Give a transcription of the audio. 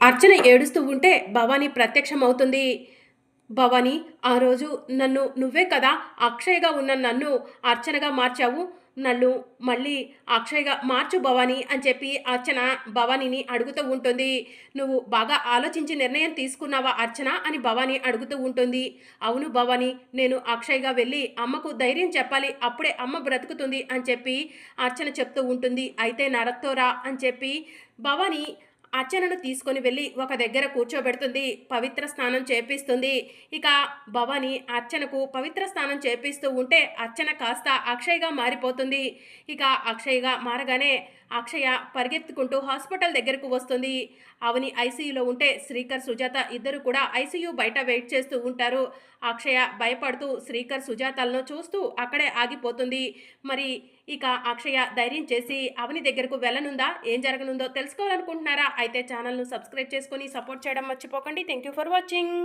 అర్చన ఏడుస్తూ ఉంటే భవాని ప్రత్యక్షమవుతుంది. భవాని, ఆ రోజు నన్ను నువ్వే కదా అక్షయ్‌గా ఉన్న నన్ను అర్చనగా మార్చావు. నన్ను మళ్ళీ అక్షయ్‌గా మార్చు భవాని అని చెప్పి అర్చన భవానీని అడుగుతూ ఉంటుంది. "నువ్వు బాగా ఆలోచించి నిర్ణయం తీసుకున్నావా అర్చన?" అని భవాని అడుగుతూ ఉంటుంది. "అవును భవాని, నేను అక్షయ్‌గా వెళ్ళి అమ్మకు ధైర్యం చెప్పాలి. అప్పుడే అమ్మ బ్రతుకుతుంది" అని చెప్పి అర్చన చెప్తూ ఉంటుంది. "అయితే నాతో రా" అని చెప్పి భవాని అర్చనను తీసుకొని వెళ్ళి ఒక దగ్గర కూర్చోబెడుతుంది. పవిత్ర స్నానం చేపిస్తుంది. ఇక భవాని అర్చనకు పవిత్ర స్నానం చేపిస్తూ ఉంటే అర్చన కాస్త అక్షయ్‌గా మారిపోతుంది. ఇక అక్షయ్‌గా మారగానే అక్షయ పరిగెత్తుకుంటూ హాస్పిటల్ దగ్గరకు వస్తుంది. అవని ఐసీయూలో ఉంటే శ్రీకర్, సుజాత ఇద్దరు కూడా ఐసీయూ బయట వెయిట్ చేస్తూ ఉంటారు. అక్షయ భయపడుతూ శ్రీకర్, సుజాతలను చూస్తూ అక్కడే ఆగిపోతుంది. మరి ఇక అక్షయ ధైర్యం చేసి అవని దగ్గరకు వెళ్ళనుందా? ఏం జరగనుందో తెలుసుకోవాలనుకుంటున్నారా? అయితే ఛానల్‌ను సబ్స్క్రైబ్ చేసుకొని సపోర్ట్ చేయడం మర్చిపోకండి. Thank you for watching.